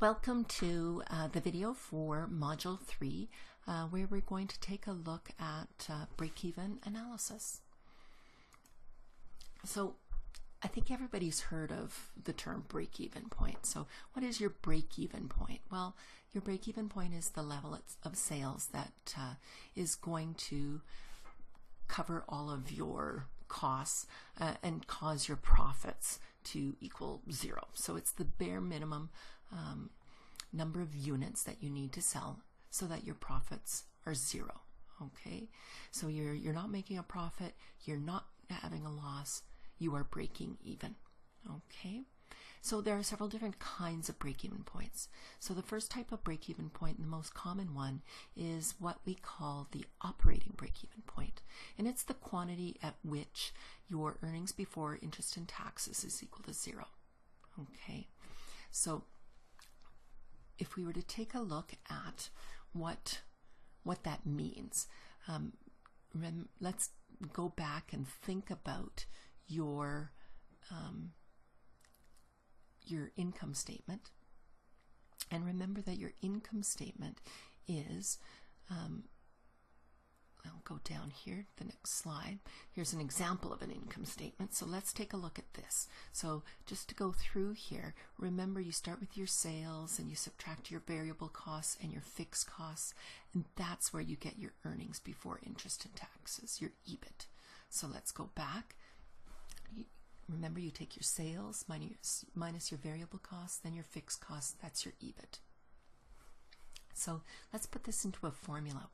Welcome to the video for Module 3, where we're going to take a look at break-even analysis. So I think everybody's heard of the term break-even point. So what is your break-even point? Well, your break-even point is the level of sales that is going to cover all of your costs and cause your profits to equal zero. So it's the bare minimum number of units that you need to sell so that your profits are zero. Okay, so you're not making a profit, you're not having a loss, you are breaking even. Okay, so there are several different kinds of break-even points. So the first type of break-even point, and the most common one, is what we call the operating break-even point, and it's the quantity at which your earnings before interest and taxes is equal to zero. Okay, so if we were to take a look at what that means, let's go back and think about your income statement, and remember that your income statement is I'll go down here, the next slide. Here's an example of an income statement. So let's take a look at this. So just to go through here, remember you start with your sales and you subtract your variable costs and your fixed costs, and that's where you get your earnings before interest and taxes, your EBIT. So let's go back. Remember, you take your sales minus your variable costs, then your fixed costs, that's your EBIT. So let's put this into a formula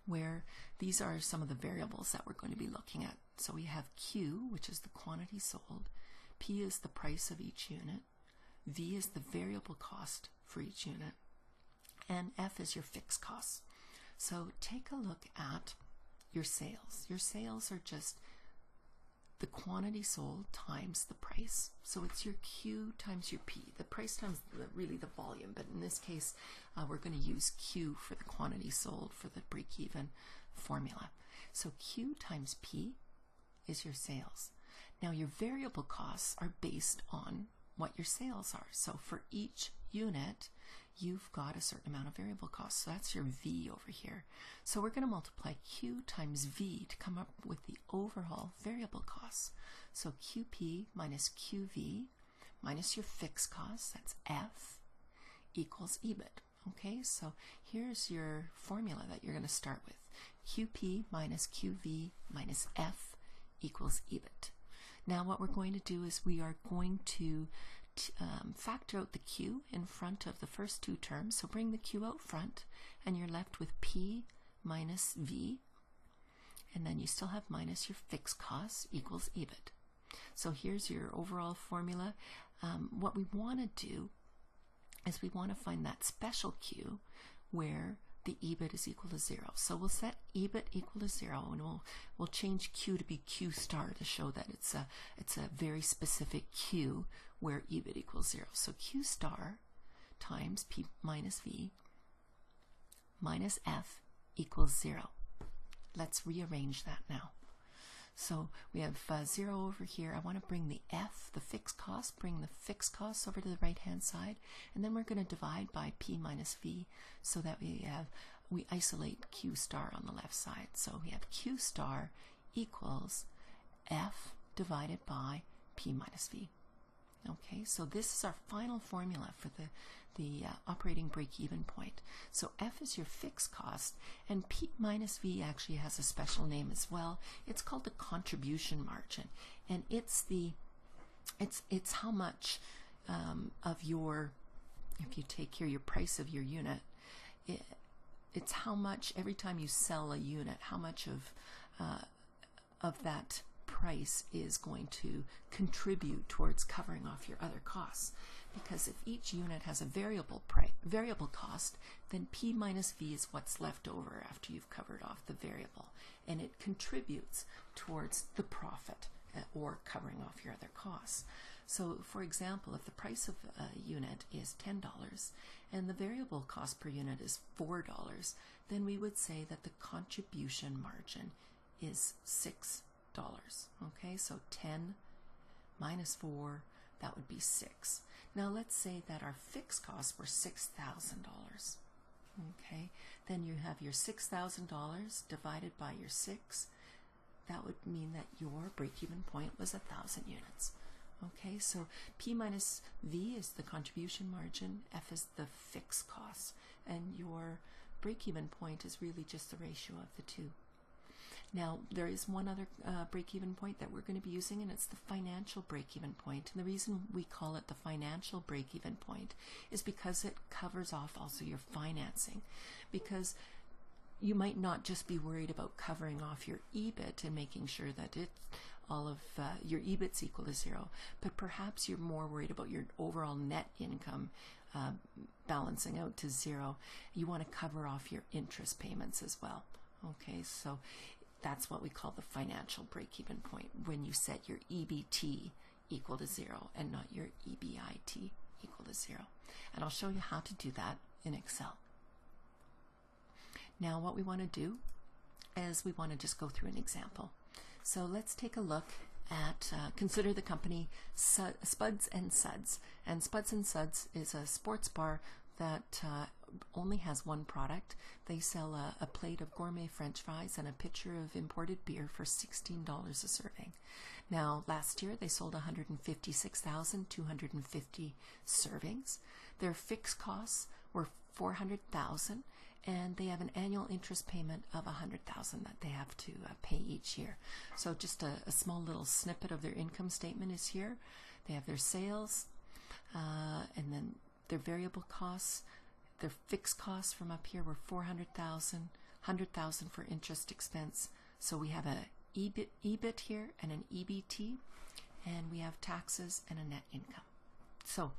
where these are some of the variables that we're going to be looking at. So we have Q, which is the quantity sold, P is the price of each unit, V is the variable cost for each unit, and F is your fixed costs. So take a look at your sales. Your sales are just the quantity sold times the price. So it's your Q times your P. The price times really the volume, but in this case we're going to use Q for the quantity sold for the break-even formula. So Q times P is your sales. Now your variable costs are based on what your sales are. So for each unit you've got a certain amount of variable costs. So that's your V over here. So we're going to multiply Q times V to come up with the overall variable costs. So QP minus QV minus your fixed costs, that's F, equals EBIT. Okay, so here's your formula that you're going to start with. QP minus QV minus F equals EBIT. Now what we're going to do is we are going to factor out the Q in front of the first two terms. So bring the Q out front and you're left with P minus V, and then you still have minus your fixed costs equals EBIT. So here's your overall formula. What we want to do is we want to find that special Q where the EBIT is equal to zero. So we'll set EBIT equal to zero, and we'll change Q to be Q star to show that it's a very specific Q where EBIT equals zero. So Q star times P minus V minus F equals zero. Let's rearrange that now. So we have 0 over here. I want to bring the F, the fixed cost, bring the fixed costs over to the right hand side, and then we're going to divide by P minus V so that we isolate Q star on the left side. So we have Q star equals F divided by P minus V. Okay, so this is our final formula for the operating break-even point. So F is your fixed cost, and P minus V actually has a special name as well. It's called the contribution margin, and it's how much of your, if you take here your price of your unit, it's how much every time you sell a unit, how much of that price is going to contribute towards covering off your other costs. Because if each unit has a variable cost, then P minus V is what's left over after you've covered off the variable, and it contributes towards the profit or covering off your other costs. So for example, if the price of a unit is $10 and the variable cost per unit is $4, then we would say that the contribution margin is $6. Okay, so 10 minus 4 that would be 6. Now let's say that our fixed costs were $6,000. Okay, then you have your $6,000 divided by your 6. That would mean that your break-even point was 1,000 units. Okay, so P minus V is the contribution margin, F is the fixed cost, and your break-even point is really just the ratio of the two. Now, there is one other break-even point that we're going to be using, and it's the financial break-even point. And the reason we call it the financial break-even point is because it covers off also your financing. Because you might not just be worried about covering off your EBIT and making sure that all of your EBIT's equal to 0, but perhaps you're more worried about your overall net income balancing out to 0. You want to cover off your interest payments as well. Okay, so that's what we call the financial break-even point, when you set your EBT equal to 0 and not your EBIT equal to 0. And I'll show you how to do that in Excel. Now what we want to do is we want to just go through an example. So let's take a look at, consider the company Spuds and Suds. And Spuds and Suds is a sports bar that only has one product. They sell a plate of gourmet French fries and a pitcher of imported beer for $16 a serving. Now, last year they sold 156,250 servings. Their fixed costs were $400,000, and they have an annual interest payment of $100,000 that they have to pay each year. So just a small little snippet of their income statement is here. They have their sales, and then their variable costs. Their fixed costs from up here were $400,000, $100,000 for interest expense. So we have a EBIT here and an EBT, and we have taxes and a net income. So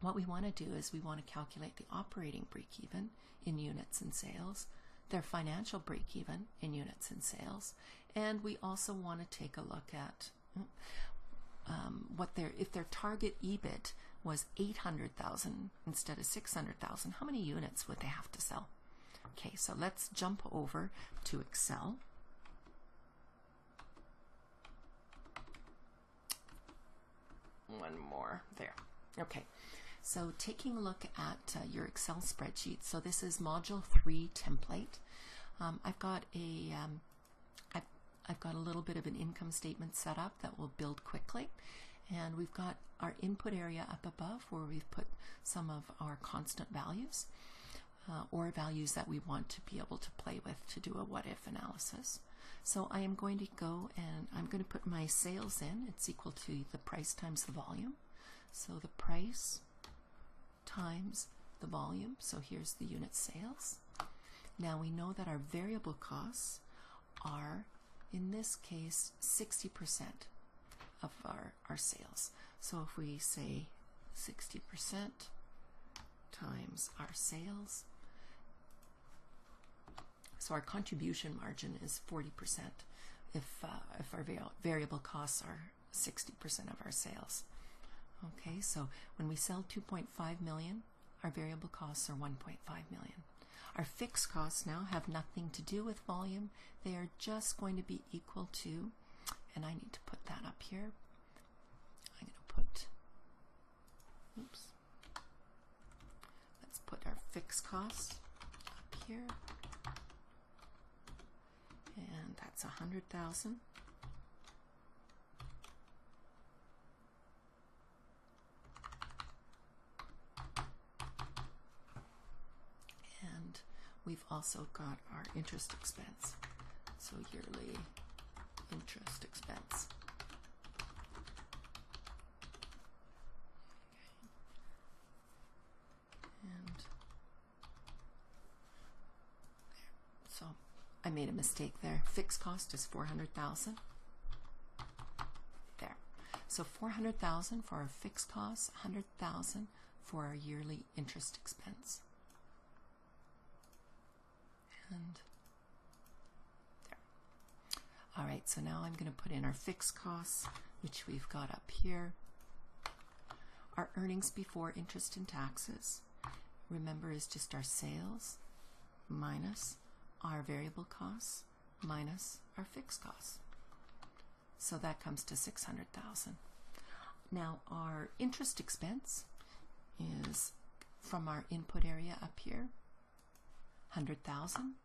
what we want to do is we want to calculate the operating break-even in units and sales, their financial break-even in units and sales, and we also want to take a look at if their target EBIT was 800,000 instead of 600,000, how many units would they have to sell? Okay, so let's jump over to Excel. One more there. Okay, so taking a look at your Excel spreadsheet. So this is Module 3 template. I've got a little bit of an income statement set up that will build quickly. And we've got our input area up above where we've put some of our constant values or values that we want to be able to play with to do a what-if analysis. So I am going to go and I'm going to put my sales in. It's equal to the price times the volume. So the price times the volume. So here's the unit sales. Now we know that our variable costs are, in this case, 60% of our sales. So if we say 60% times our sales, so our contribution margin is 40% if our variable costs are 60% of our sales. Okay, so when we sell 2.5 million, our variable costs are 1.5 million. Our fixed costs now have nothing to do with volume. They are just going to be equal to, and I need to put that up here. I'm going to put, oops, let's put our fixed costs up here. And that's 100,000. And we've also got our interest expense. So yearly interest expense. Okay. And so I made a mistake there. Fixed cost is 400,000. There. So 400,000 for our fixed costs, 100,000 for our yearly interest expense. And there. All right, so now I'm going to put in our fixed costs, which we've got up here. Our earnings before interest and taxes, remember, is just our sales minus our variable costs minus our fixed costs. So that comes to 600,000. Now our interest expense is from our input area up here, 100,000.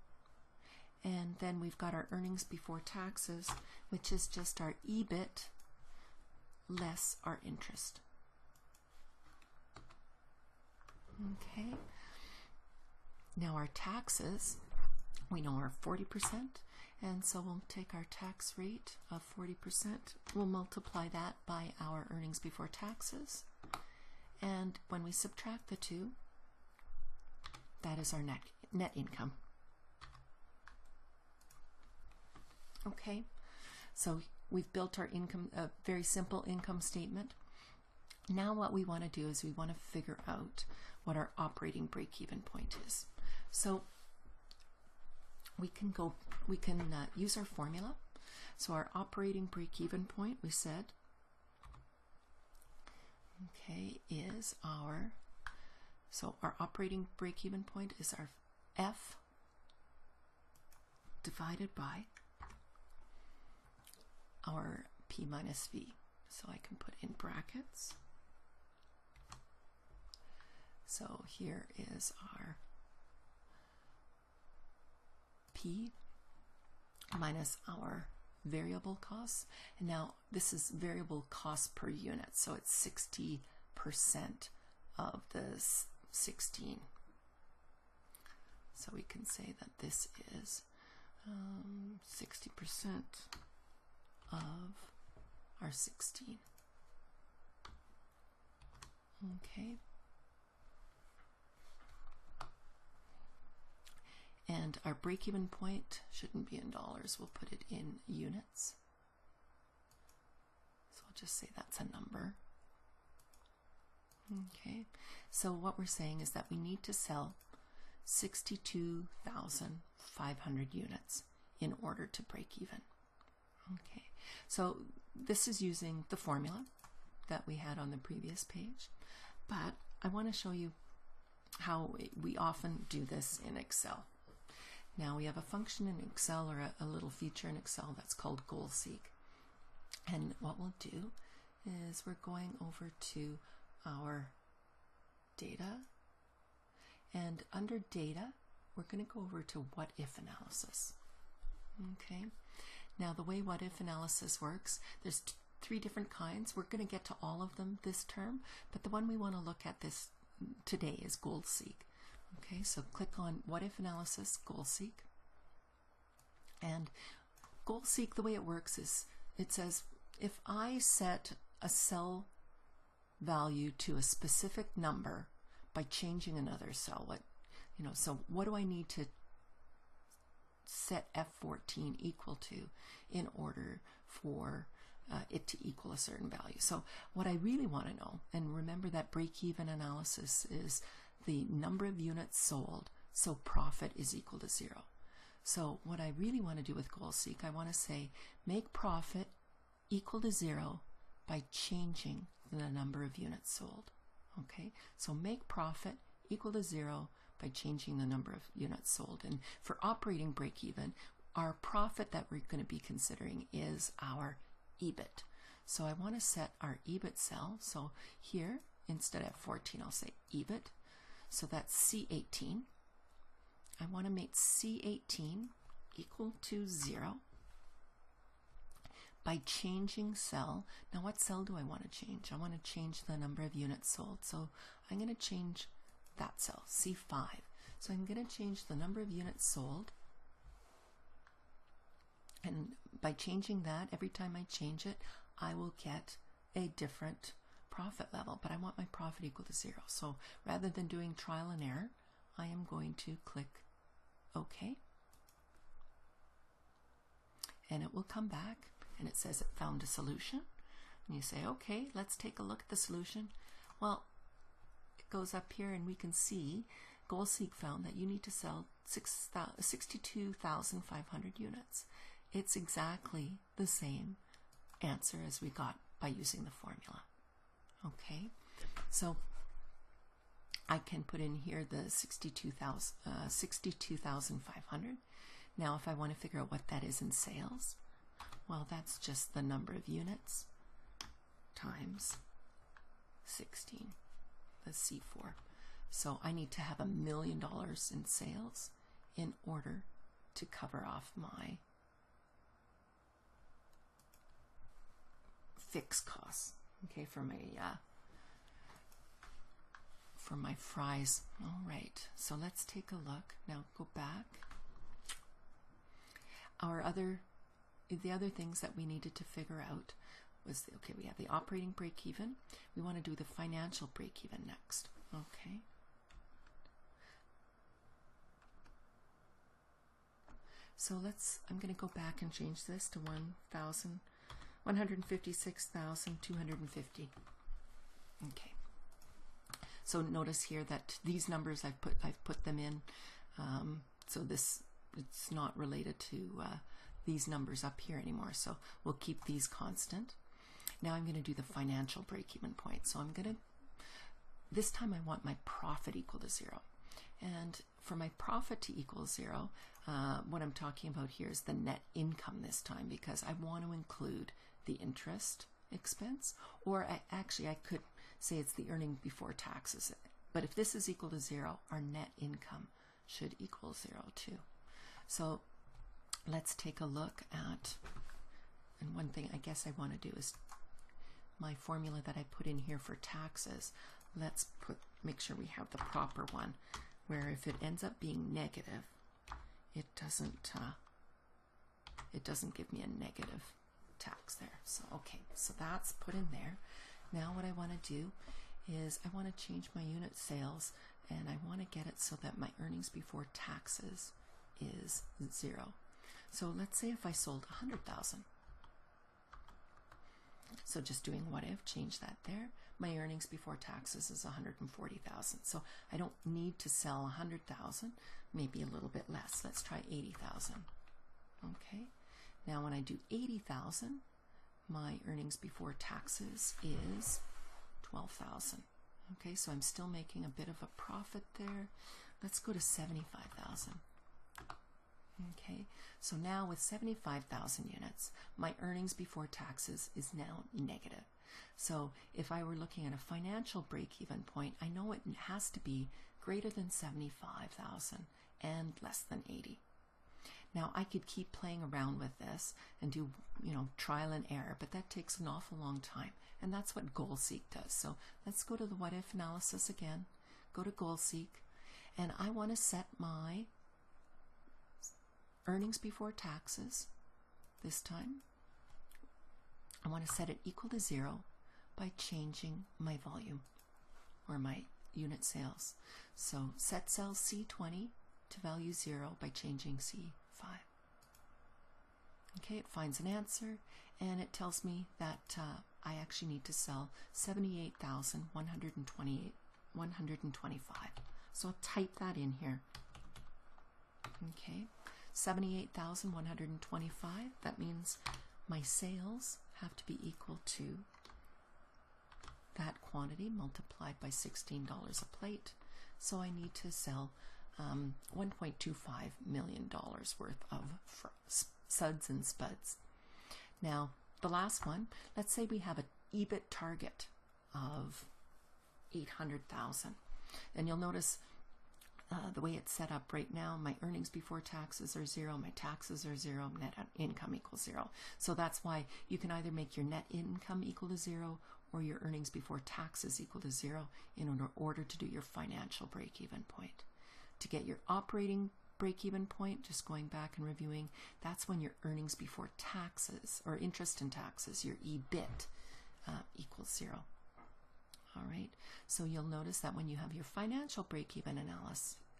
And then we've got our earnings before taxes, which is just our EBIT less our interest. Okay. Now our taxes, we know are 40%, and so we'll take our tax rate of 40%. We'll multiply that by our earnings before taxes. And when we subtract the two, that is our net income. Okay, so we've built our income, a very simple income statement. Now what we want to do is we want to figure out what our operating break-even point is. So we can use our formula. So our operating break-even point, we said, okay, is our operating break-even point is our F divided by our P minus V. So I can put in brackets. So here is our P minus our variable costs. And now this is variable cost per unit. So it's 60% of the 16. So we can say that this is 60% of our 16. Okay. And our break-even point shouldn't be in dollars. We'll put it in units. So I'll just say that's a number. Okay. So what we're saying is that we need to sell 62,500 units in order to break even. Okay. So this is using the formula that we had on the previous page, but I want to show you how we often do this in Excel. Now we have a function in Excel, or a little feature in Excel that's called goal seek. And what we'll do is we're going over to our data, and under data we're going to go over to what if analysis. Okay. Now the way what if analysis works, there's three different kinds. We're going to get to all of them this term, but the one we want to look at this today is goal seek. Okay, so click on what if analysis, goal seek. And goal seek, the way it works is it says if I set a cell value to a specific number by changing another cell, so what do I need to set F14 equal to in order for it to equal a certain value? So what I really want to know, and remember that break-even analysis is the number of units sold, so profit is equal to 0. So what I really want to do with goal seek, I want to say make profit equal to 0 by changing the number of units sold. Okay, so make profit equal to 0 by changing the number of units sold. And for operating break-even, our profit that we're going to be considering is our EBIT. So I want to set our EBIT cell. So here, instead of 14, I'll say EBIT. So that's C18. I want to make C18 equal to 0 by changing cell. Now what cell do I want to change? I want to change the number of units sold. So I'm going to change that cell, C5. So I'm going to change the number of units sold. And by changing that, every time I change it, I will get a different profit level, but I want my profit equal to 0. So rather than doing trial and error, I am going to click OK. And it will come back and it says it found a solution. And you say, okay, let's take a look at the solution. Well, it goes up here and we can see goal seek found that you need to sell 62,500 units. It's exactly the same answer as we got by using the formula. Okay, so I can put in here the 62,500. Now if I want to figure out what that is in sales, well, that's just the number of units times 16, the C4. So I need to have $1 million in sales in order to cover off my fixed costs, okay, for my fries. All right, so let's take a look. Now go back. The other things that we needed to figure out was, okay, we have the operating break-even. We want to do the financial break-even next, okay? So I'm going to go back and change this to 156,250. Okay. So notice here that these numbers I've put them in. So it's not related to these numbers up here anymore. So we'll keep these constant. Now I'm going to do the financial break-even point. So this time I want my profit equal to 0. And for my profit to equal 0, what I'm talking about here is the net income this time, because I want to include the interest expense, or I could say it's the earning before taxes. But if this is equal to 0, our net income should equal 0 too. So let's take a look at, and one thing I guess I want to do is my formula that I put in here for taxes. Let's make sure we have the proper one, where if it ends up being negative, it doesn't give me a negative tax there. So okay, so that's put in there. Now what I want to do is I want to change my unit sales, and I want to get it so that my earnings before taxes is 0. So let's say if I sold 100,000. So just doing what if, change that there. My earnings before taxes is 140,000. So I don't need to sell 100,000, maybe a little bit less. Let's try 80,000. Okay. Now when I do 80,000, my earnings before taxes is 12,000. Okay, so I'm still making a bit of a profit there. Let's go to 75,000. Okay, so now with 75,000 units, my earnings before taxes is now negative. So if I were looking at a financial break-even point, I know it has to be greater than 75,000 and less than 80. Now I could keep playing around with this and do, trial and error, but that takes an awful long time, and that's what GoalSeek does. So let's go to the what if analysis again, go to GoalSeek, and I want to set my earnings before taxes this time. I want to set it equal to 0 by changing my volume, or my unit sales. So set cell C20 to value 0 by changing C5. Okay, it finds an answer, and it tells me that I actually need to sell 78,125. So I'll type that in here. Okay, 78,125. That means my sales have to be equal to that quantity multiplied by $16 a plate. So I need to sell $1.25 million worth of suds and spuds. Now, the last one, let's say we have an EBIT target of 800,000. And you'll notice the way it's set up right now, my earnings before taxes are 0, my taxes are 0, net income equals 0. So that's why you can either make your net income equal to 0 or your earnings before taxes equal to 0 in order to do your financial break-even point. To get your operating break-even point, just going back and reviewing, that's when your earnings before taxes, or interest and taxes, your EBIT, equals 0. All right, so you'll notice that when you have your financial break-even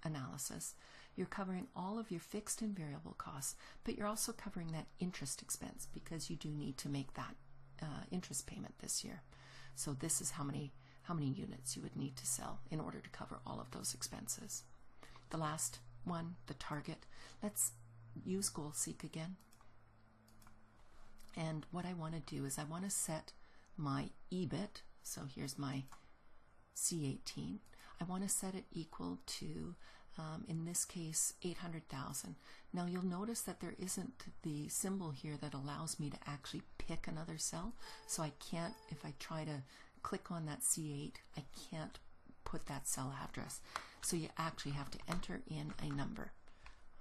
analysis, you're covering all of your fixed and variable costs, but you're also covering that interest expense, because you do need to make that interest payment this year. So this is how many units you would need to sell in order to cover all of those expenses. The last one, the target, let's use GoalSeek again. And what I want to do is I want to set my EBIT, so here's my C18. I want to set it equal to, in this case, 800,000. Now you'll notice that there isn't the symbol here that allows me to actually pick another cell. So I can't, if I try to click on that C8, I can't put that cell address. So you actually have to enter in a number.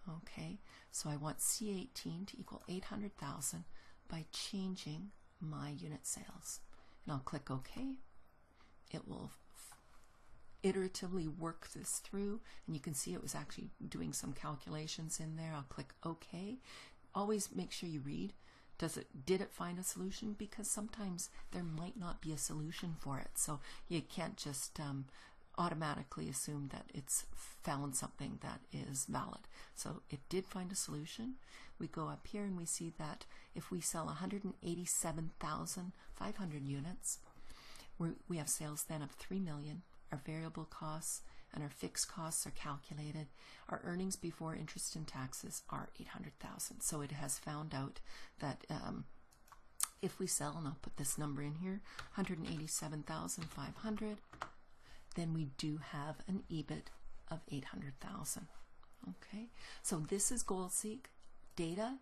Okay, so I want C18 to equal 800,000 by changing my unit sales. And I'll click OK. It will iteratively work this through, and you can see it was actually doing some calculations in there. I'll click OK. Always make sure you read. Did it find a solution? Because sometimes there might not be a solution for it. So you can't just automatically assume that it's found something that is valid. So it did find a solution. We go up here and we see that if we sell 187,500 units, we have sales then of 3 million. Our variable costs and our fixed costs are calculated. Our earnings before interest and taxes are 800,000. So it has found out that if we sell, and I'll put this number in here, 187,500, then we do have an EBIT of 800,000. Okay, so this is GoalSeek, data,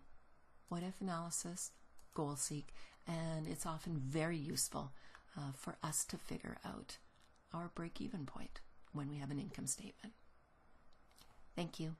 what if analysis, GoalSeek, and it's often very useful for us to figure out our break-even point when we have an income statement. Thank you.